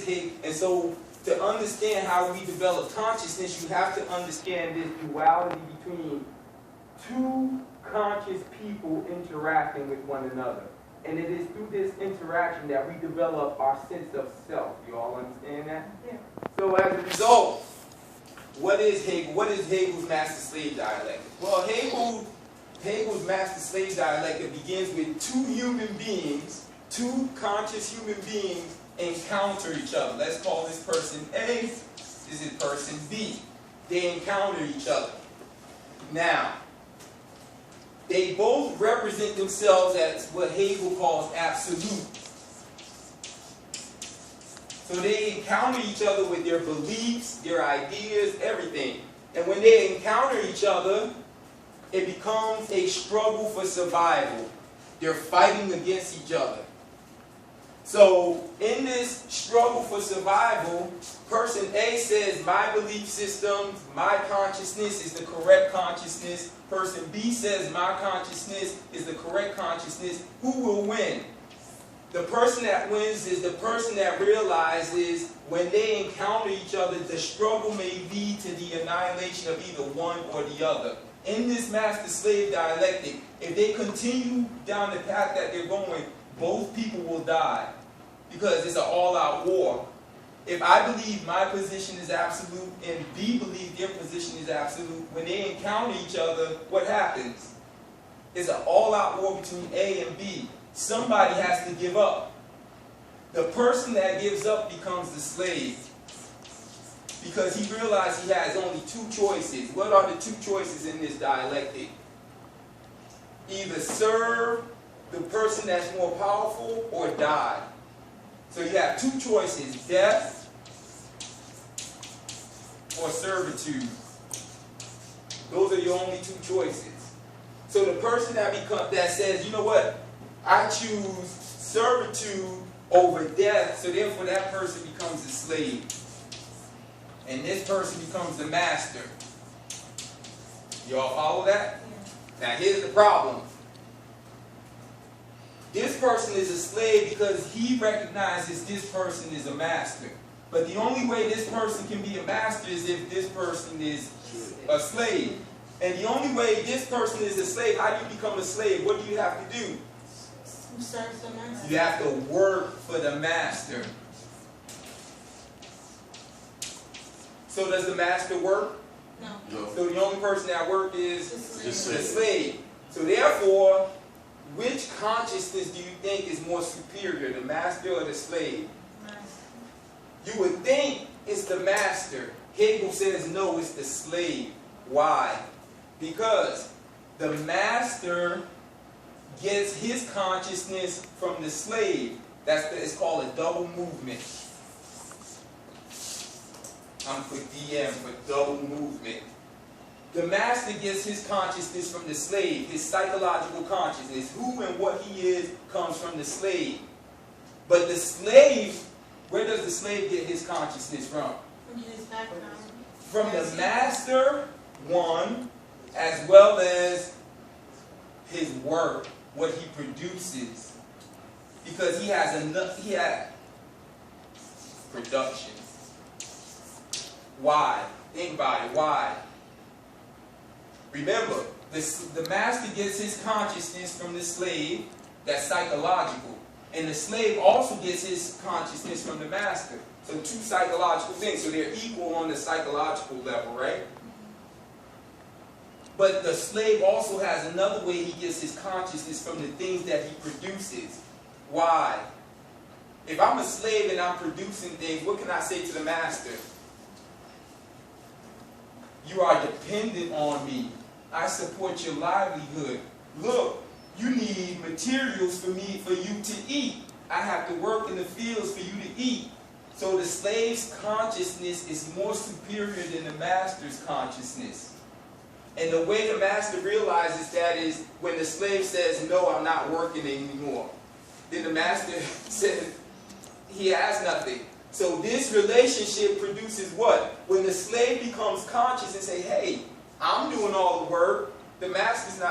is Hegel? And so to understand how we develop consciousness, you have to understand this duality between two conscious people interacting with one another. And it is through this interaction that we develop our sense of self. You all understand that? Yeah. So as a result, what is Hegel? What is Hegel's master-slave dialectic? Well, Hegel's master-slave dialectic begins with two human beings, two conscious human beings encounter each other. Let's call this person A, this is person B. They encounter each other. Now, they both represent themselves as what Hegel calls absolute. So they encounter each other with their beliefs, their ideas, everything. And when they encounter each other, it becomes a struggle for survival. They're fighting against each other. So in this struggle for survival, person A says, my belief system, my consciousness is the correct consciousness. Person B says, my consciousness is the correct consciousness. Who will win? The person that wins is the person that realizes when they encounter each other, the struggle may lead to the annihilation of either one or the other. In this master-slave dialectic, if they continue down the path that they're going, both people will die because it's an all-out war. If I believe my position is absolute and B believes their position is absolute, when they encounter each other, what happens? It's an all-out war between A and B. Somebody has to give up. The person that gives up becomes the slave because he realized he has only two choices. What are the two choices in this dialectic? Either serve the person that's more powerful or die. So you have two choices, death or servitude. Those are your only two choices. So the person that says, you know what, I choose servitude over death, so therefore that person becomes a slave. And this person becomes the master. You all follow that? Yeah. Now here's the problem. This person is a slave because he recognizes this person is a master. But the only way this person can be a master is if this person is a slave. And the only way this person is a slave, how do you become a slave? What do you have to do? Serves the master. You have to work for the master. So does the master work? No. So the only person that works is The slave. the slave. So therefore, which consciousness do you think is more superior, the master or the slave? Master. You would think it's the master. Hegel says no, it's the slave. Why? Because the master gets his consciousness from the slave. It's called a double movement. I'm for DM, for double movement. The master gets his consciousness from the slave. His psychological consciousness, who and what he is, comes from the slave. But the slave, where does the slave get his consciousness from? From his background. From the master, one, as well as his work, what he produces. Because he has production. Why? Think about it. Why? Remember, the master gets his consciousness from the slave. That's psychological. And the slave also gets his consciousness from the master. So two psychological things. So they're equal on the psychological level, right? But the slave also has another way he gets his consciousness from the things that he produces. Why? If I'm a slave and I'm producing things, what can I say to the master? You are dependent on me. I support your livelihood. Look, you need materials for you to eat. I have to work in the fields for you to eat. So the slave's consciousness is more superior than the master's consciousness. And the way the master realizes that is when the slave says, no, I'm not working anymore. Then the master says he has nothing. So this relationship produces what? When the slave becomes conscious and say, hey, I'm doing all the work, the master's not